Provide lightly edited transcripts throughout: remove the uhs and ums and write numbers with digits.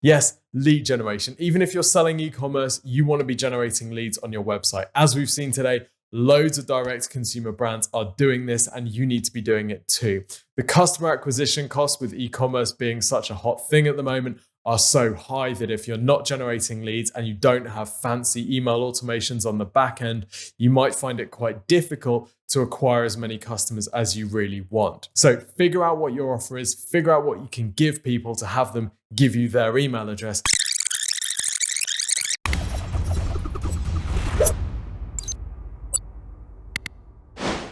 Yes, lead generation. Even if you're selling e-commerce, you want to be generating leads on your website. As we've seen today, loads of direct consumer brands are doing this, and you need to be doing it too. The customer acquisition costs with e-commerce being such a hot thing at the moment are so high that if you're not generating leads and you don't have fancy email automations on the back end, you might find it quite difficult to acquire as many customers as you really want. So figure out what your offer is, figure out what you can give people to have them give you their email address.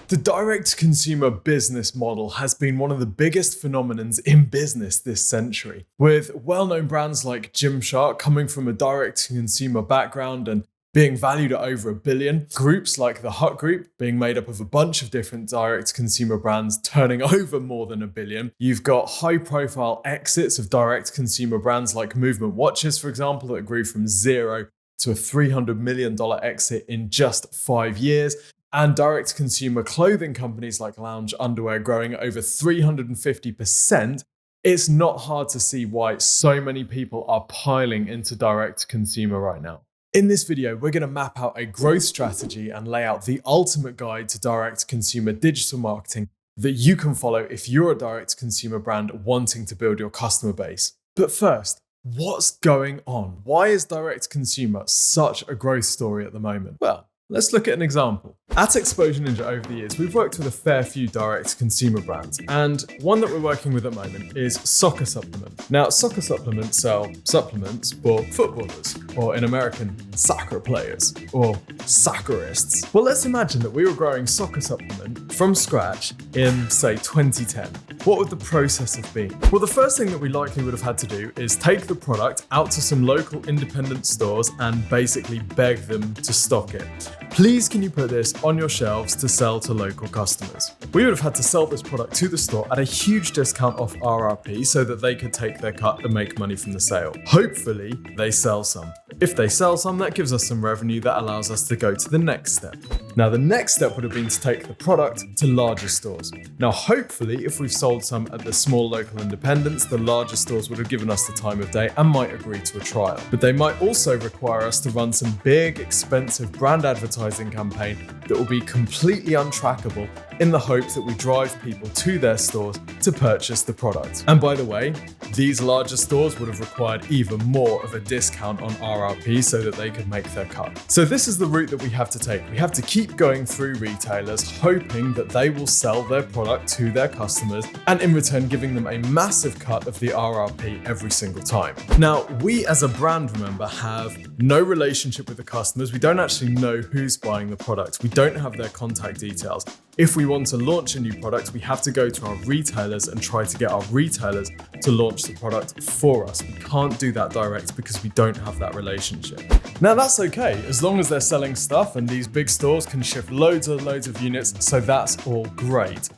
The direct-to-consumer business model has been one of the biggest phenomenons in business this century, with well-known brands like Gymshark coming from a direct-to-consumer background and being valued at over $1 billion, groups like the Hut Group being made up of a bunch of different direct-to-consumer brands turning over more than $1 billion. You've got high-profile exits of direct-to-consumer brands like Movement Watches, for example, that grew from zero to a $300 million exit in just 5 years. And direct-to-consumer clothing companies like Lounge Underwear growing at over 350%, it's not hard to see why so many people are piling into direct-to-consumer right now. In this video, we're going to map out a growth strategy and lay out the ultimate guide to direct-to-consumer digital marketing that you can follow if you're a direct-to-consumer brand wanting to build your customer base. But first, what's going on? Why is direct-to-consumer such a growth story at the moment? Well, let's look at an example. At Exposure Ninja over the years, we've worked with a fair few direct-to-consumer brands, and one that we're working with at the moment is Soccer Supplement. Now, Soccer Supplement sell supplements for footballers, or in American, soccer players, or soccerists. Well, let's imagine that we were growing Soccer Supplement from scratch in, say, 2010. What would the process have been? Well, the first thing that we likely would have had to do is take the product out to some local independent stores and basically beg them to stock it. Please, can you put this on your shelves to sell to local customers? We would have had to sell this product to the store at a huge discount off RRP so that they could take their cut and make money from the sale. Hopefully, they sell some. If they sell some, that gives us some revenue that allows us to go to the next step. Now, the next step would have been to take the product to larger stores. Now, hopefully, if we've sold some at the small local independents, the larger stores would have given us the time of day and might agree to a trial. But they might also require us to run some big, expensive brand advertising campaign that will be completely untrackable in the hope that we drive people to their stores to purchase the product. And by the way, these larger stores would have required even more of a discount on RRP so that they could make their cut. So this is the route that we have to take. We have to keep going through retailers, hoping that they will sell their product to their customers, and in return giving them a massive cut of the RRP every single time. Now, we as a brand, remember, have no relationship with the customers. We don't actually know who's buying the product. We don't have their contact details. If we want to launch a new product, we have to go to our retailers and try to get our retailers to launch the product for us. We can't do that direct because we don't have that relationship. Now, that's okay, as long as they're selling stuff and these big stores can ship loads of units, so that's all great.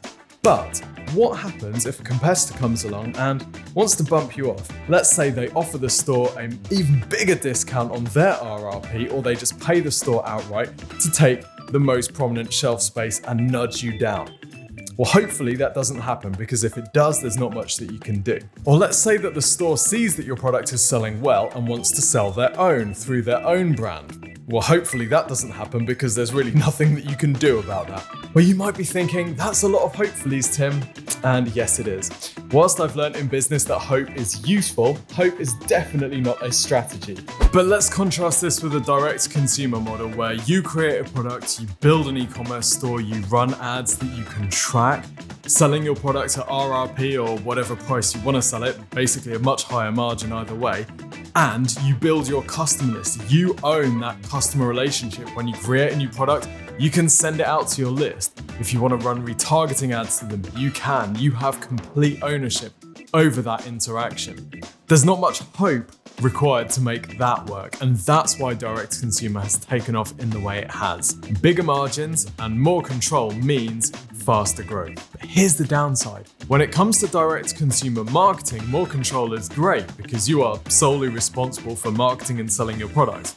But what happens if a competitor comes along and wants to bump you off? Let's say they offer the store an even bigger discount on their RRP, or they just pay the store outright to take the most prominent shelf space and nudge you down. Well, hopefully that doesn't happen, because if it does, there's not much that you can do. Or let's say that the store sees that your product is selling well and wants to sell their own through their own brand. Well, hopefully that doesn't happen, because there's really nothing that you can do about that. Well, you might be thinking, that's a lot of hopefullys, Tim. And yes, it is. Whilst I've learned in business that hope is useful, hope is definitely not a strategy. But let's contrast this with a direct consumer model where you create a product, you build an e-commerce store, you run ads that you can track, selling your product at RRP or whatever price you want to sell it, basically a much higher margin either way, and you build your customer list. You own that customer relationship. When you create a new product, you can send it out to your list. If you want to run retargeting ads to them, you can. You have complete ownership over that interaction. There's not much hope required to make that work, and that's why direct consumer has taken off in the way it has. Bigger margins and more control means faster growth. But here's the downside. When it comes to direct consumer marketing, more control is great because you are solely responsible for marketing and selling your product.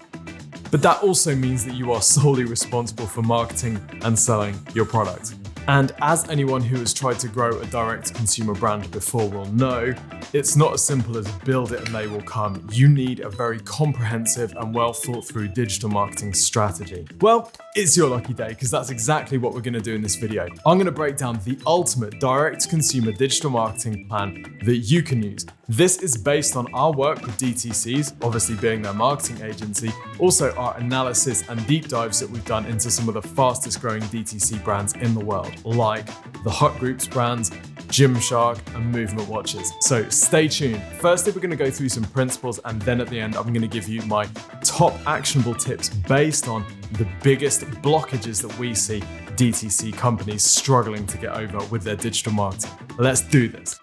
But that also means that you are solely responsible for marketing and selling your product. And as anyone who has tried to grow a direct consumer brand before will know, it's not as simple as build it and they will come. You need a very comprehensive and well thought through digital marketing strategy. Well, it's your lucky day because that's exactly what we're going to do in this video. I'm going to break down the ultimate direct consumer digital marketing plan that you can use. This is based on our work with DTCs, obviously being their marketing agency, also our analysis and deep dives that we've done into some of the fastest growing DTC brands in the world, like the Hot Groups brands, Gymshark and Movement Watches. So stay tuned. Firstly, we're going to go through some principles, and then at the end, I'm going to give you my top actionable tips based on the biggest blockages that we see DTC companies struggling to get over with their digital marketing. Let's do this.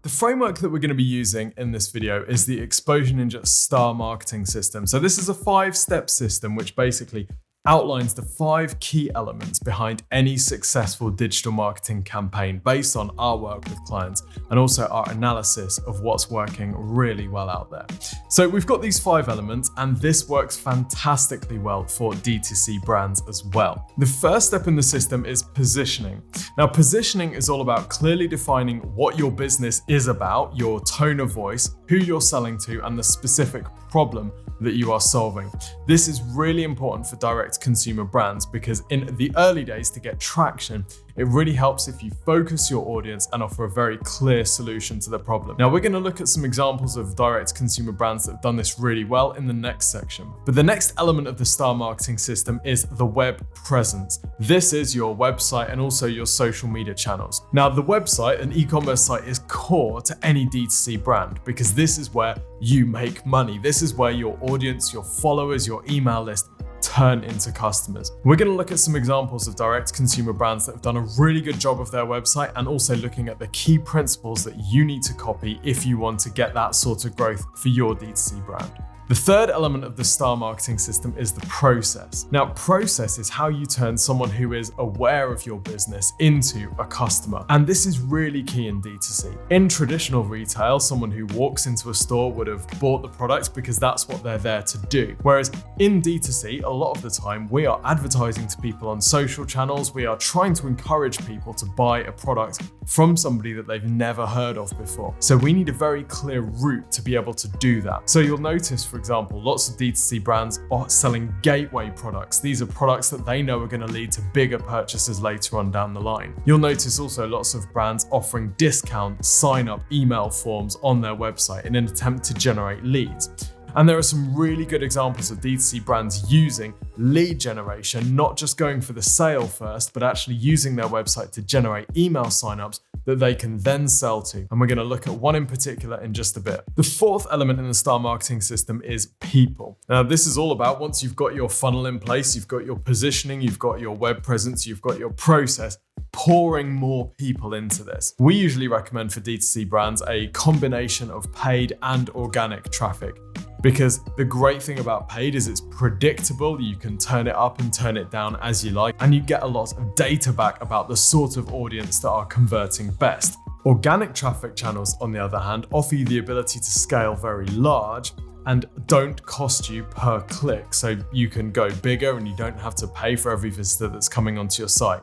The framework that we're going to be using in this video is the Exposure Ninja Star Marketing System. So this is a 5-step system which basically outlines the 5 key elements behind any successful digital marketing campaign based on our work with clients and also our analysis of what's working really well out there. So we've got these 5 elements, and this works fantastically well for DTC brands as well. The first step in the system is positioning. Now, positioning is all about clearly defining what your business is about, your tone of voice, who you're selling to, and the specific problem that you are solving. This is really important for direct consumer brands because in the early days, to get traction, it really helps if you focus your audience and offer a very clear solution to the problem. Now, we're going to look at some examples of direct consumer brands that have done this really well in the next section. But the next element of the star marketing system is the web presence. This is your website and also your social media channels. Now, the website, an e-commerce site, is core to any D2C brand because this is where you make money. This is where your audience, your followers, your email list turn into customers. We're going to look at some examples of direct consumer brands that have done a really good job of their website and also looking at the key principles that you need to copy if you want to get that sort of growth for your D2C brand. The third element of the star marketing system is the process. Now, process is how you turn someone who is aware of your business into a customer. And this is really key in D2C. In traditional retail, someone who walks into a store would have bought the product because that's what they're there to do. Whereas in D2C, a lot of the time, we are advertising to people on social channels. We are trying to encourage people to buy a product from somebody that they've never heard of before. So we need a very clear route to be able to do that. So you'll notice, for example, lots of D2C brands are selling gateway products. These are products that they know are going to lead to bigger purchases later on down the line. You'll notice also lots of brands offering discount sign-up email forms on their website in an attempt to generate leads. And there are some really good examples of D2C brands using lead generation, not just going for the sale first, but actually using their website to generate email signups that they can then sell to. And we're going to look at one in particular in just a bit. The fourth element in the star marketing system is people. Now, this is all about once you've got your funnel in place, you've got your positioning, you've got your web presence, you've got your process, pouring more people into this. We usually recommend for D2C brands a combination of paid and organic traffic. Because the great thing about paid is it's predictable, you can turn it up and turn it down as you like, and you get a lot of data back about the sort of audience that are converting best. Organic traffic channels, on the other hand, offer you the ability to scale very large and don't cost you per click. So you can go bigger and you don't have to pay for every visitor that's coming onto your site.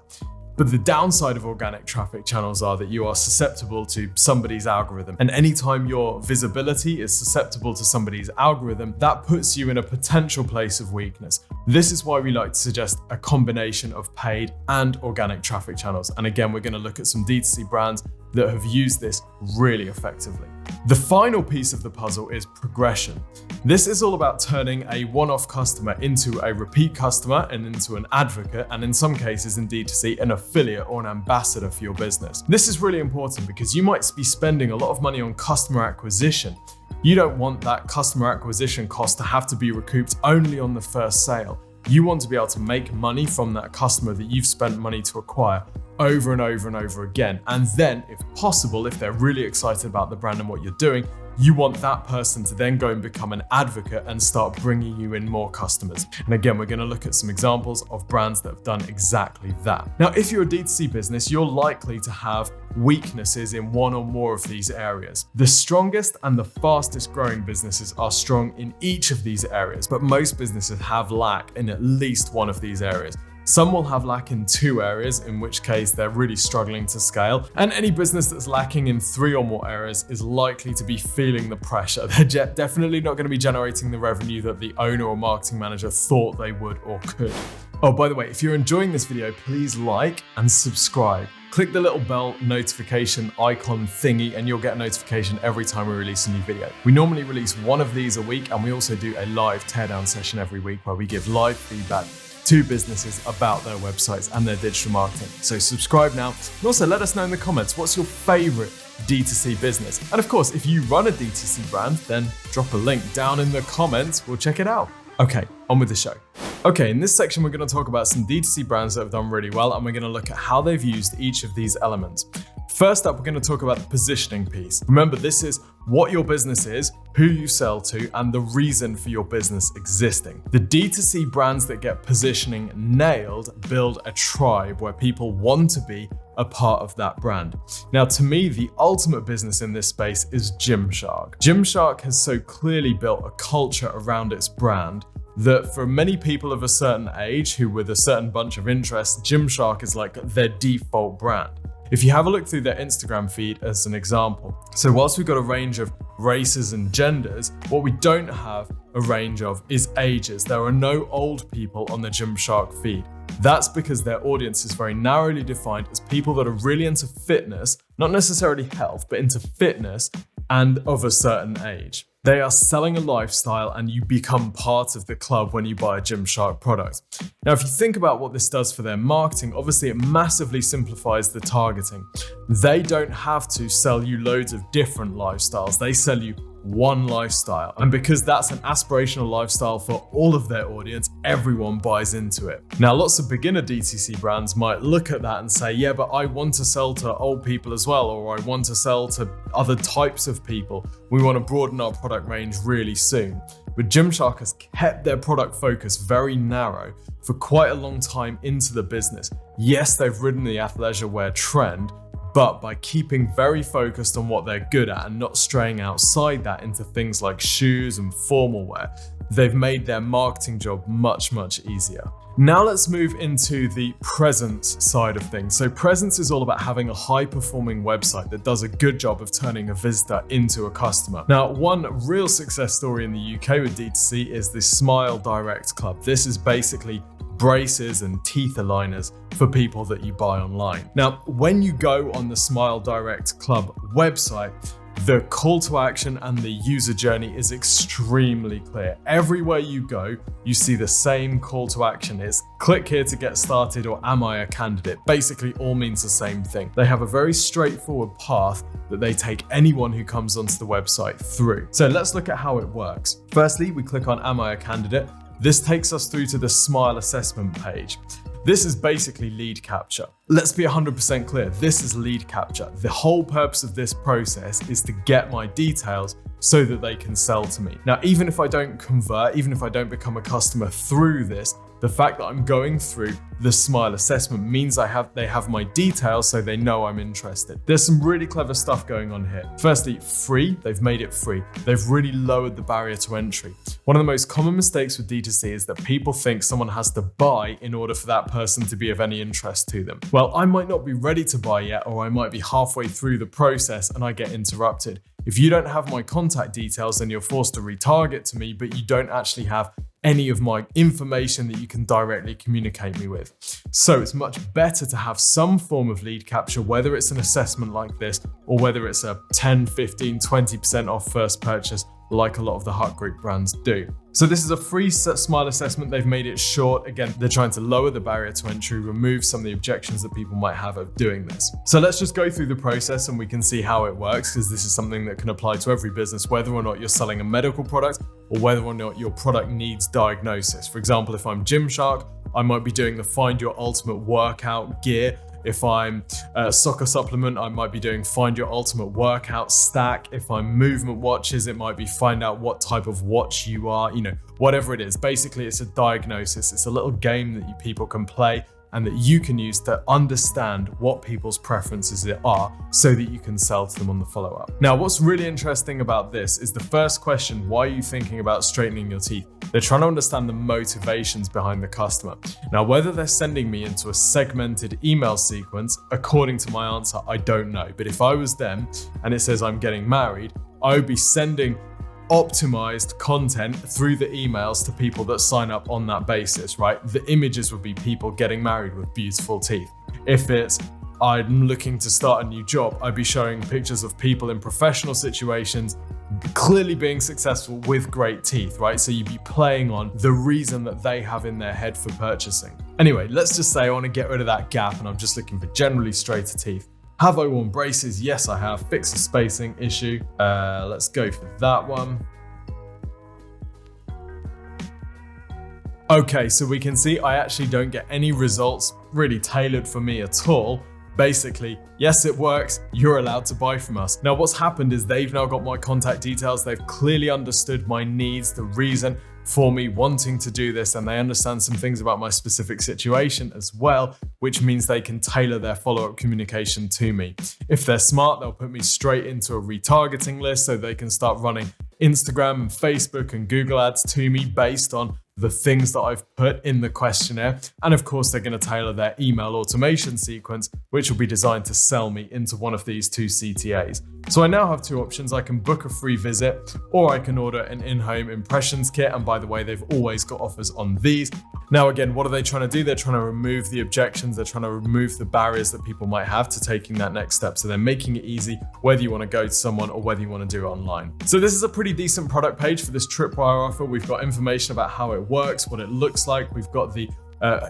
But the downside of organic traffic channels are that you are susceptible to somebody's algorithm. And anytime your visibility is susceptible to somebody's algorithm, that puts you in a potential place of weakness. This is why we like to suggest a combination of paid and organic traffic channels. And again, we're going to look at some D2C brands that have used this really effectively. The final piece of the puzzle is progression. This is all about turning a one-off customer into a repeat customer and into an advocate, and in some cases, in D2C, an affiliate or an ambassador for your business. This is really important because you might be spending a lot of money on customer acquisition. You don't want that customer acquisition cost to have to be recouped only on the first sale. You want to be able to make money from that customer that you've spent money to acquire over and over and over again. And then, if possible, if they're really excited about the brand and what you're doing, you want that person to then go and become an advocate and start bringing you in more customers. And again, we're going to look at some examples of brands that have done exactly that. Now, if you're a D2C business, you're likely to have weaknesses in one or more of these areas. The strongest and the fastest growing businesses are strong in each of these areas, but most businesses have lack in at least one of these areas. Some will have lack in 2 areas, in which case they're really struggling to scale. And any business that's lacking in 3 or more areas is likely to be feeling the pressure. They're definitely not going to be generating the revenue that the owner or marketing manager thought they would or could. Oh, by the way, if you're enjoying this video, please like and subscribe. Click the little bell notification icon thingy and you'll get a notification every time we release a new video. We normally release 1 of these a week, and we also do a live teardown session every week where we give live feedback to businesses about their websites and their digital marketing. So subscribe now, and also let us know in the comments, what's your favorite D2C business? And of course, if you run a D2C brand, then drop a link down in the comments. We'll check it out. Okay, on with the show. Okay, in this section, we're going to talk about some D2C brands that have done really well, and we're going to look at how they've used each of these elements. First up, we're going to talk about the positioning piece. Remember, this is what your business is, who you sell to, and the reason for your business existing. The D2C brands that get positioning nailed build a tribe where people want to be a part of that brand. Now, to me, the ultimate business in this space is Gymshark. Gymshark has so clearly built a culture around its brand that for many people of a certain age who with a certain bunch of interests, Gymshark is like their default brand. If you have a look through their Instagram feed as an example. So whilst we've got a range of races and genders, what we don't have a range of is ages. There are no old people on the Gymshark feed. That's because their audience is very narrowly defined as people that are really into fitness, not necessarily health, but into fitness and of a certain age. They are selling a lifestyle, and you become part of the club when you buy a Gymshark product. Now, if you think about what this does for their marketing, obviously it massively simplifies the targeting. They don't have to sell you loads of different lifestyles. They sell you one lifestyle. And because that's an aspirational lifestyle for all of their audience, everyone buys into it. Now, lots of beginner DTC brands might look at that and say, yeah, but I want to sell to old people as well, or I want to sell to other types of people. We want to broaden our product range really soon. But Gymshark has kept their product focus very narrow for quite a long time into the business. Yes, they've ridden the athleisure wear trend, but by keeping very focused on what they're good at and not straying outside that into things like shoes and formal wear, they've made their marketing job much, much easier. Now let's move into the presence side of things. So presence is all about having a high-performing website that does a good job of turning a visitor into a customer. Now, one real success story in the UK with D2C is the Smile Direct Club. This is basically braces and teeth aligners for people that you buy online. Now, when you go on the Smile Direct Club website, the call to action and the user journey is extremely clear. Everywhere you go, you see the same call to action. It's click here to get started, or am I a candidate? Basically all means the same thing. They have a very straightforward path that they take anyone who comes onto the website through. So let's look at how it works. Firstly, we click on am I a candidate? This takes us through to the Smile assessment page. This is basically lead capture. Let's be 100% clear, this is lead capture. The whole purpose of this process is to get my details so that they can sell to me. Now, even if I don't convert, even if I don't become a customer through this, the fact that I'm going through the Smile assessment means they have my details, so they know I'm interested. There's some really clever stuff going on here. Firstly, free, they've made it free. They've really lowered the barrier to entry. One of the most common mistakes with D2C is that people think someone has to buy in order for that person to be of any interest to them. Well, I might not be ready to buy yet, or I might be halfway through the process and I get interrupted. If you don't have my contact details, then you're forced to retarget to me, but you don't actually have any of my information that you can directly communicate me with. So it's much better to have some form of lead capture, whether it's an assessment like this, or whether it's a 10, 15, 20% off first purchase, like a lot of the Hut Group brands do. So this is a free Smile assessment. They've made it short. Again, they're trying to lower the barrier to entry, remove some of the objections that people might have of doing this. So let's just go through the process and we can see how it works, because this is something that can apply to every business, whether or not you're selling a medical product or whether or not your product needs diagnosis. For example, if I'm Gymshark, I might be doing the Find Your Ultimate Workout gear. If I'm a soccer supplement, I might be doing Find Your Ultimate Workout stack. If I'm movement watches, it might be find out what type of watch you are, whatever it is. Basically, it's a diagnosis. It's a little game that you people can play and that you can use to understand what people's preferences are so that you can sell to them on the follow-up. Now, what's really interesting about this is the first question, why are you thinking about straightening your teeth? They're trying to understand the motivations behind the customer. Now, whether they're sending me into a segmented email sequence, according to my answer, I don't know. But if I was them and it says I'm getting married, I would be sending optimized content through the emails to people that sign up on that basis, right? The images would be people getting married with beautiful teeth. If it's I'm looking to start a new job, I'd be showing pictures of people in professional situations clearly being successful with great teeth, right? So you'd be playing on the reason that they have in their head for purchasing. Anyway, let's just say I want to get rid of that gap and I'm just looking for generally straighter teeth. Have I worn braces? Yes, I have. Fix a spacing issue. Let's go for that one. Okay, so we can see I actually don't get any results really tailored for me at all. Basically, yes, it works. You're allowed to buy from us. Now, what's happened is they've now got my contact details. They've clearly understood my needs, the reason for me wanting to do this, and they understand some things about my specific situation as well, which means they can tailor their follow-up communication to me. If they're smart, they'll put me straight into a retargeting list so they can start running Instagram and Facebook and Google ads to me based on the things that I've put in the questionnaire. And of course, they're going to tailor their email automation sequence, which will be designed to sell me into one of these two CTAs. So I now have two options. I can book a free visit, or I can order an in-home impressions kit. And by the way, they've always got offers on these. Now, again, what are they trying to do? They're trying to remove the objections. They're trying to remove the barriers that people might have to taking that next step. So they're making it easy, whether you want to go to someone or whether you want to do it online. So this is a pretty decent product page for this tripwire offer. We've got information about how it works, what it looks like. We've got the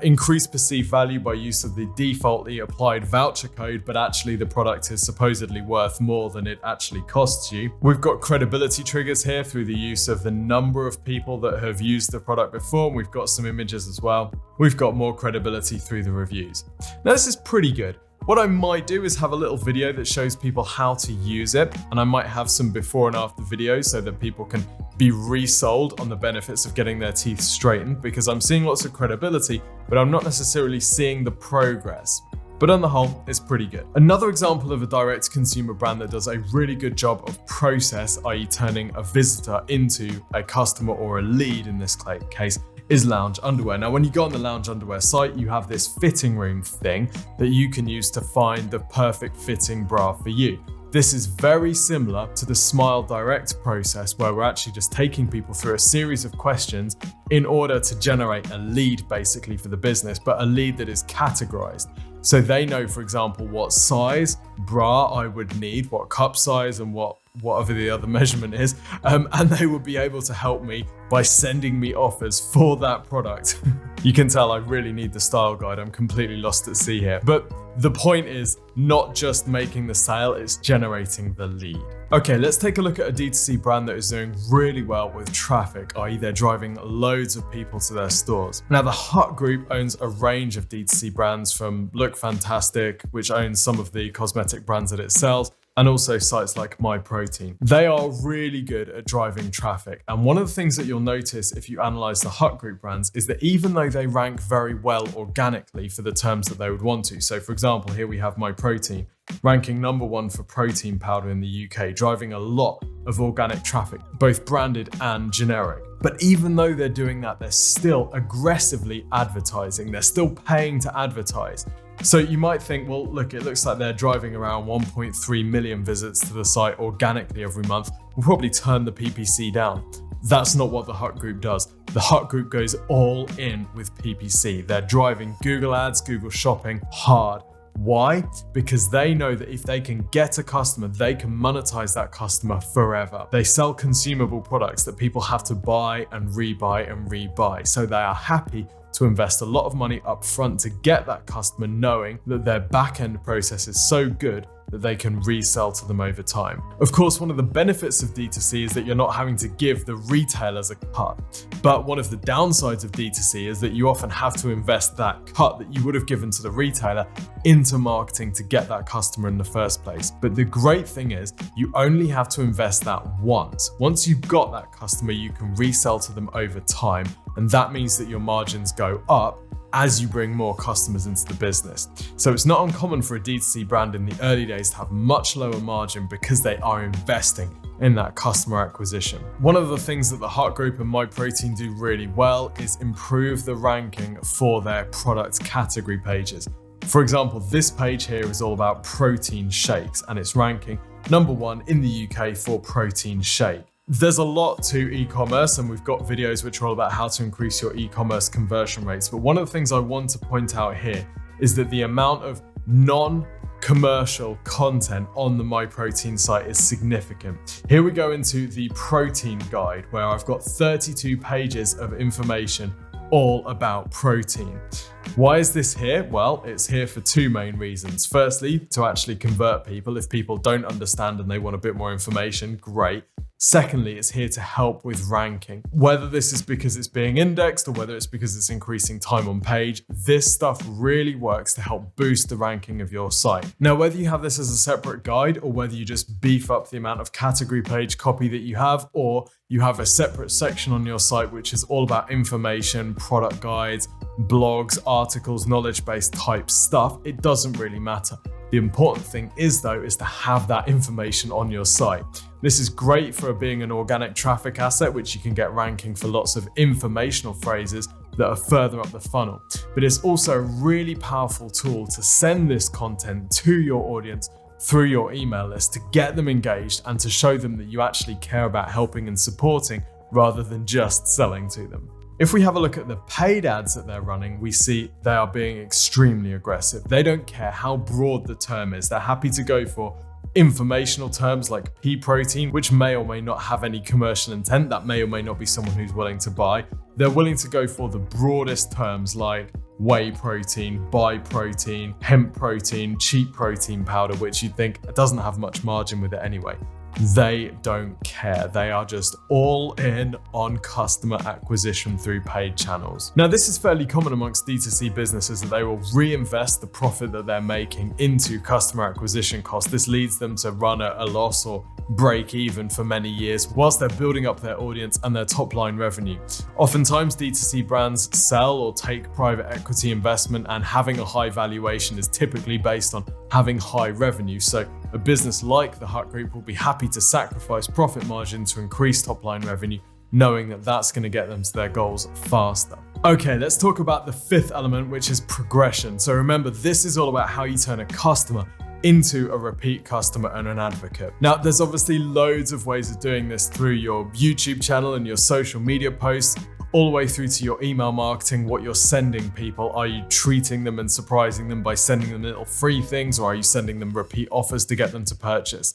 increased perceived value by use of the defaultly applied voucher code, but actually the product is supposedly worth more than it actually costs you. We've got credibility triggers here through the use of the number of people that have used the product before. We've got some images as well. We've got more credibility through the reviews. Now, this is pretty good. What I might do is have a little video that shows people how to use it, and I might have some before and after videos so that people can be resold on the benefits of getting their teeth straightened, because I'm seeing lots of credibility, but I'm not necessarily seeing the progress. But on the whole, it's pretty good. Another example of a direct consumer brand that does a really good job of process, i.e. turning a visitor into a customer or a lead in this case, is Lounge Underwear. Now, when you go on the Lounge Underwear site, you have this fitting room thing that you can use to find the perfect fitting bra for you. This is very similar to the Smile Direct process, where we're actually just taking people through a series of questions in order to generate a lead basically for the business, but a lead that is categorized. So they know, for example, what size bra I would need, what cup size and whatever the other measurement is, and they will be able to help me by sending me offers for that product. You can tell I really need the style guide. I'm completely lost at sea here. But the point is not just making the sale, it's generating the lead. Okay, let's take a look at a D2C brand that is doing really well with traffic, i.e. they're driving loads of people to their stores. Now, the Hut Group owns a range of D2C brands from Look Fantastic, which owns some of the cosmetic brands that it sells, and also sites like Myprotein. They are really good at driving traffic. And one of the things that you'll notice if you analyze the Hut Group brands is that even though they rank very well organically for the terms that they would want to, so for example, here we have Myprotein, ranking #1 for protein powder in the UK, driving a lot of organic traffic, both branded and generic. But even though they're doing that, they're still aggressively advertising. They're still paying to advertise. So you might think, well, look, it looks like they're driving around 1.3 million visits to the site organically every month. We'll probably turn the PPC down. That's not what the Hut Group does. The Hut Group goes all in with PPC. They're driving Google ads, Google shopping hard. Why? Because they know that if they can get a customer, they can monetize that customer forever. They sell consumable products that people have to buy and rebuy and rebuy. So they are happy to invest a lot of money up front to get that customer, knowing that their back-end process is so good that they can resell to them over time. Of course, one of the benefits of D2C is that you're not having to give the retailers a cut. But one of the downsides of D2C is that you often have to invest that cut that you would have given to the retailer into marketing to get that customer in the first place. But the great thing is you only have to invest that once. Once you've got that customer, you can resell to them over time. And that means that your margins go up as you bring more customers into the business. So it's not uncommon for a D2C brand in the early days to have much lower margin because they are investing in that customer acquisition. One of the things that the Hut Group and Myprotein do really well is improve the ranking for their product category pages. For example, this page here is all about protein shakes and it's ranking #1 in the UK for protein shake. There's a lot to e-commerce and we've got videos which are all about how to increase your e-commerce conversion rates. But one of the things I want to point out here is that the amount of non-commercial content on the Myprotein site is significant. Here we go into the protein guide where I've got 32 pages of information all about protein. Why is this here? Well, it's here for two main reasons. Firstly, to actually convert people. If people don't understand and they want a bit more information, great. Secondly, it's here to help with ranking. Whether this is because it's being indexed or whether it's because it's increasing time on page, this stuff really works to help boost the ranking of your site. Now, whether you have this as a separate guide or whether you just beef up the amount of category page copy that you have, or you have a separate section on your site which is all about information, product guides, blogs, articles, knowledge-based type stuff, it doesn't really matter. The important thing is though, is to have that information on your site. This is great for being an organic traffic asset, which you can get ranking for lots of informational phrases that are further up the funnel. But it's also a really powerful tool to send this content to your audience through your email list to get them engaged and to show them that you actually care about helping and supporting rather than just selling to them. If we have a look at the paid ads that they're running, we see they are being extremely aggressive. They don't care how broad the term is. They're happy to go for informational terms like pea protein, which may or may not have any commercial intent. That may or may not be someone who's willing to buy. They're willing to go for the broadest terms like whey protein, buy protein, hemp protein, cheap protein powder, which you'd think doesn't have much margin with it anyway. They don't care. They are just all in on customer acquisition through paid channels. Now, this is fairly common amongst D2C businesses that they will reinvest the profit that they're making into customer acquisition costs. This leads them to run at a loss or break even for many years whilst they're building up their audience and their top line revenue. Oftentimes, D2C brands sell or take private equity investment, and having a high valuation is typically based on having high revenue. So a business like the Hut Group will be happy to sacrifice profit margin to increase top line revenue, knowing that that's going to get them to their goals faster. Okay, let's talk about the fifth element, which is progression. So remember, this is all about how you turn a customer into a repeat customer and an advocate. Now, there's obviously loads of ways of doing this through your YouTube channel and your social media posts, all the way through to your email marketing, what you're sending people. Are you treating them and surprising them by sending them little free things, or are you sending them repeat offers to get them to purchase?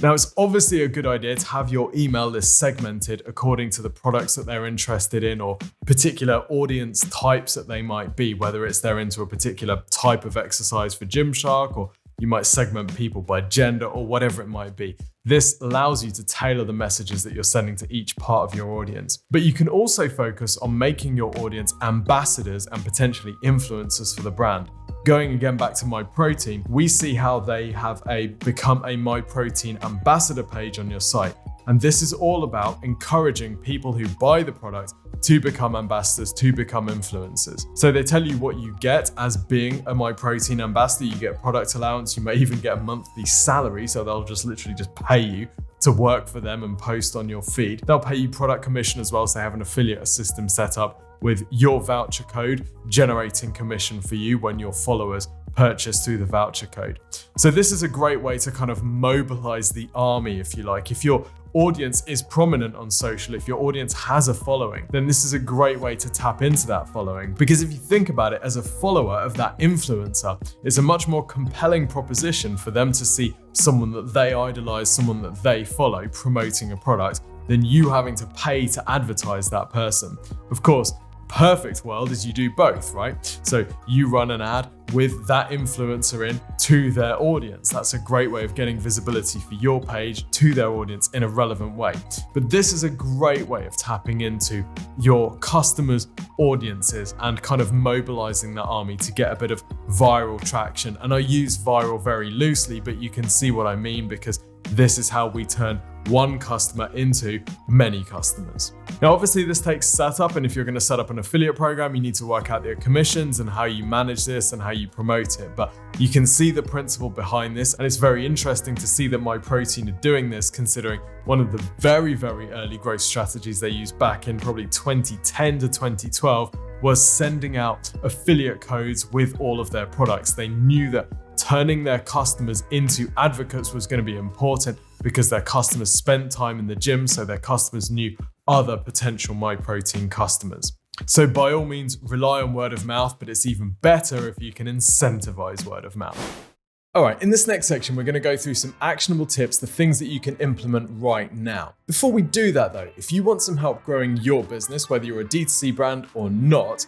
Now, it's obviously a good idea to have your email list segmented according to the products that they're interested in or particular audience types that they might be, whether it's they're into a particular type of exercise for Gymshark, or you might segment people by gender or whatever it might be. This allows you to tailor the messages that you're sending to each part of your audience. But you can also focus on making your audience ambassadors and potentially influencers for the brand. Going again back to Myprotein, we see how they have become a Myprotein ambassador page on your site. And this is all about encouraging people who buy the product to become ambassadors, to become influencers. So they tell you what you get as being a Myprotein ambassador. You get product allowance, you may even get a monthly salary, so they'll just literally just pay you to work for them and post on your feed. They'll pay you product commission as well, so they have an affiliate system set up with your voucher code generating commission for you when your followers purchase through the voucher code. So this is a great way to kind of mobilize the army, if you like. If your audience is prominent on social, if your audience has a following, then this is a great way to tap into that following. Because if you think about it, as a follower of that influencer, it's a much more compelling proposition for them to see someone that they idolize, someone that they follow promoting a product, than you having to pay to advertise that person. Of course, perfect world is you do both, right? So you run an ad with that influencer in to their audience. That's a great way of getting visibility for your page to their audience in a relevant way. But this is a great way of tapping into your customers' audiences and kind of mobilizing that army to get a bit of viral traction. And I use viral very loosely, but you can see what I mean, because this is how we turn one customer into many customers. Now, obviously this takes setup, and if you're going to set up an affiliate program, you need to work out the commissions and how you manage this and how you promote it. But you can see the principle behind this, and it's very interesting to see that Myprotein are doing this, considering one of the very, very early growth strategies they used back in probably 2010 to 2012 was sending out affiliate codes with all of their products. They knew that turning their customers into advocates was going to be important because their customers spent time in the gym, so their customers knew other potential Myprotein customers. So by all means, rely on word of mouth, but it's even better if you can incentivize word of mouth. All right, in this next section, we're going to go through some actionable tips, the things that you can implement right now. Before we do that though, if you want some help growing your business, whether you're a D2C brand or not,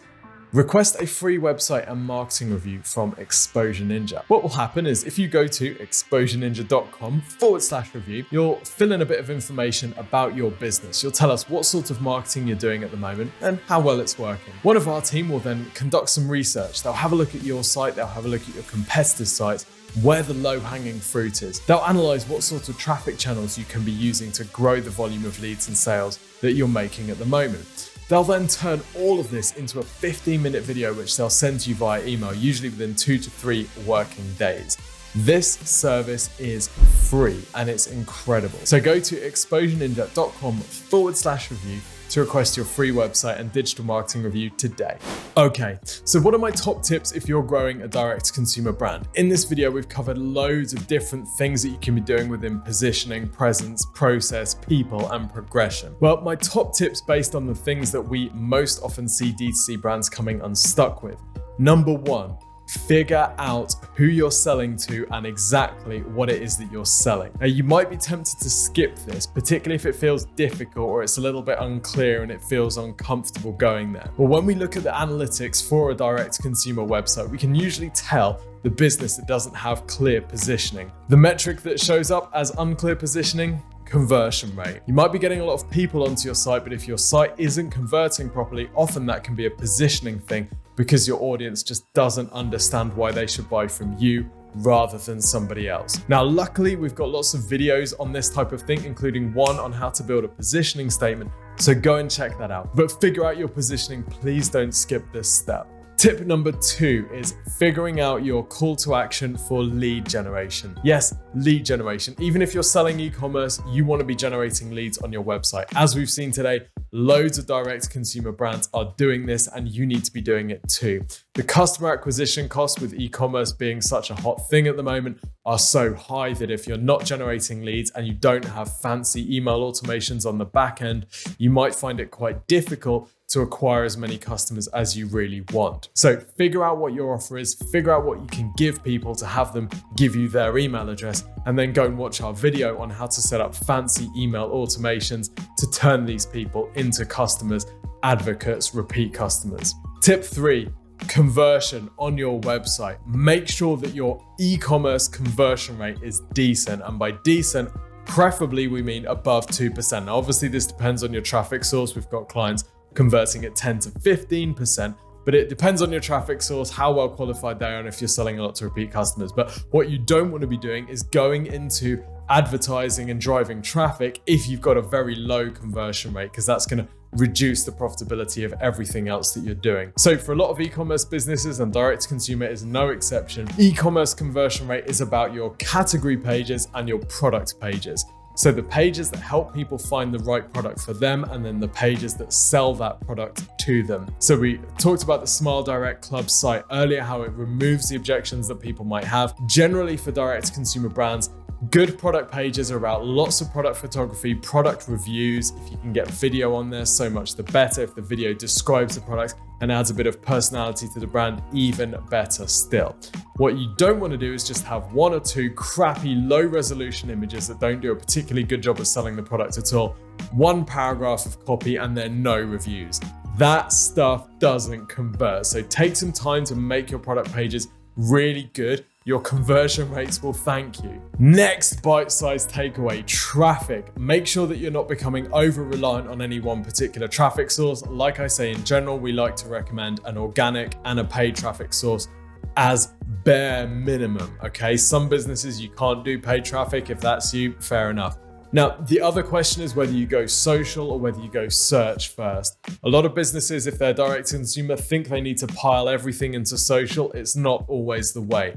request a free website and marketing review from Exposure Ninja. What will happen is if you go to exposureninja.com/review, you'll fill in a bit of information about your business. You'll tell us what sort of marketing you're doing at the moment and how well it's working. One of our team will then conduct some research. They'll have a look at your site, they'll have a look at your competitors' sites, where the low-hanging fruit is. They'll analyze what sort of traffic channels you can be using to grow the volume of leads and sales that you're making at the moment. They'll then turn all of this into a 15-minute video, which they'll send to you via email, usually within 2 to 3 working days. This service is free and it's incredible. So go to exposureninja.com/review to request your free website and digital marketing review today. Okay, so what are my top tips if you're growing a direct consumer brand? In this video, we've covered loads of different things that you can be doing within positioning, presence, process, people, and progression. Well, my top tips based on the things that we most often see D2C brands coming unstuck with. Number 1, figure out who you're selling to and exactly what it is that you're selling. Now, you might be tempted to skip this, particularly if it feels difficult or it's a little bit unclear and it feels uncomfortable going there. Well, when we look at the analytics for a direct consumer website, we can usually tell the business that doesn't have clear positioning. The metric that shows up as unclear positioning: conversion rate. You might be getting a lot of people onto your site, but if your site isn't converting properly, often that can be a positioning thing because your audience just doesn't understand why they should buy from you rather than somebody else. Now, luckily, we've got lots of videos on this type of thing, including one on how to build a positioning statement. So go and check that out. But figure out your positioning. Please don't skip this step. Tip number 2 is figuring out your call to action for lead generation. Yes, lead generation. Even if you're selling e-commerce, you want to be generating leads on your website. As we've seen today, loads of direct consumer brands are doing this and you need to be doing it too. The customer acquisition costs with e-commerce being such a hot thing at the moment are so high that if you're not generating leads and you don't have fancy email automations on the back end, you might find it quite difficult to acquire as many customers as you really want. So figure out what your offer is, figure out what you can give people to have them give you their email address, and then go and watch our video on how to set up fancy email automations to turn these people into customers, advocates, repeat customers. Tip 3, conversion on your website. Make sure that your e-commerce conversion rate is decent, and by decent, preferably we mean above 2%. Now, obviously this depends on your traffic source. We've got clients converting at 10 to 15%, but it depends on your traffic source, how well qualified they are, and if you're selling a lot to repeat customers. But what you don't want to be doing is going into advertising and driving traffic if you've got a very low conversion rate, because that's going to reduce the profitability of everything else that you're doing. So for a lot of e-commerce businesses, and direct to consumer is no exception, e-commerce conversion rate is about your category pages and your product pages. So the pages that help people find the right product for them, and then the pages that sell that product to them. So we talked about the Smile Direct Club site earlier, how it removes the objections that people might have. Generally for direct consumer brands, good product pages are about lots of product photography, product reviews. If you can get video on there, so much the better. If the video describes the product and adds a bit of personality to the brand, even better still. What you don't want to do is just have 1 or 2 crappy low resolution images that don't do a particularly good job of selling the product at all. 1 paragraph of copy and then no reviews. That stuff doesn't convert. So take some time to make your product pages really good. Your conversion rates will thank you. Next bite-sized takeaway, traffic. Make sure that you're not becoming over-reliant on any one particular traffic source. Like I say, in general, we like to recommend an organic and a paid traffic source as bare minimum, okay? Some businesses you can't do paid traffic. If that's you, fair enough. Now, the other question is whether you go social or whether you go search first. A lot of businesses, if they're direct to consumer, think they need to pile everything into social. It's not always the way.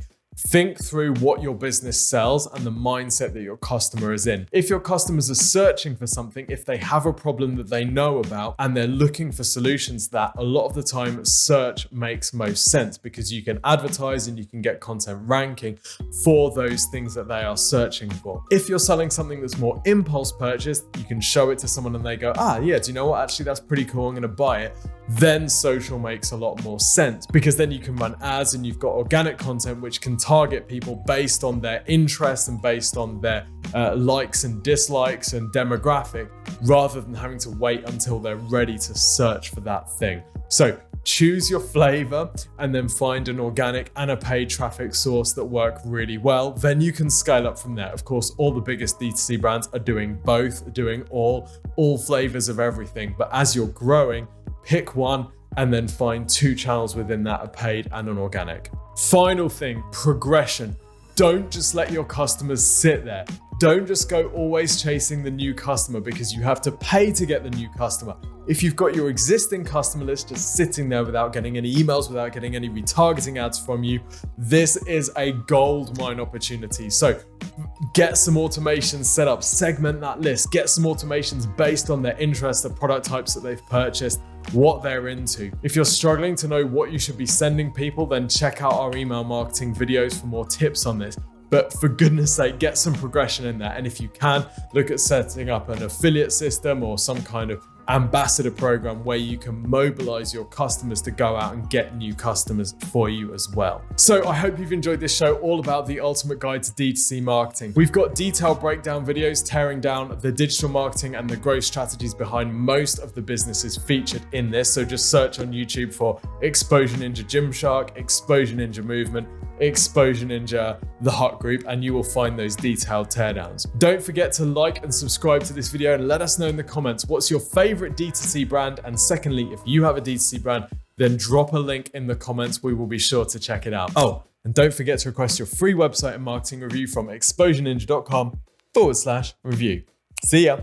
Think through what your business sells and the mindset that your customer is in. If your customers are searching for something, if they have a problem that they know about and they're looking for solutions, that a lot of the time search makes most sense because you can advertise and you can get content ranking for those things that they are searching for. If you're selling something that's more impulse purchase, you can show it to someone and they go, yeah, do you know what? Actually, that's pretty cool. I'm going to buy it. Then social makes a lot more sense because then you can run ads and you've got organic content which can target people based on their interests and based on their likes and dislikes and demographic, rather than having to wait until they're ready to search for that thing. So choose your flavor and then find an organic and a paid traffic source that work really well. Then you can scale up from there. Of course, all the biggest D2C brands are doing both, doing all flavors of everything. But as you're growing, pick one and then find 2 channels within that, a paid and an organic. Final thing, progression. Don't just let your customers sit there. Don't just go always chasing the new customer because you have to pay to get the new customer. If you've got your existing customer list just sitting there without getting any emails, without getting any retargeting ads from you, this is a gold mine opportunity. So get some automations set up, segment that list, get some automations based on their interests, the product types that they've purchased, what they're into. If you're struggling to know what you should be sending people, then check out our email marketing videos for more tips on this. But for goodness sake, get some progression in there. And if you can, look at setting up an affiliate system or some kind of ambassador program where you can mobilize your customers to go out and get new customers for you as well. So I hope you've enjoyed this show all about the ultimate guide to D2C marketing. We've got detailed breakdown videos tearing down the digital marketing and the growth strategies behind most of the businesses featured in this. So just search on YouTube for Exposure Ninja Gymshark, Exposure Ninja Movement, Exposure Ninja, The Hut Group, and you will find those detailed teardowns. Don't forget to like and subscribe to this video and let us know in the comments what's your favorite D2C brand. And secondly, if you have a D2C brand, then drop a link in the comments. We will be sure to check it out. Oh, and don't forget to request your free website and marketing review from exposureninja.com/review. See ya.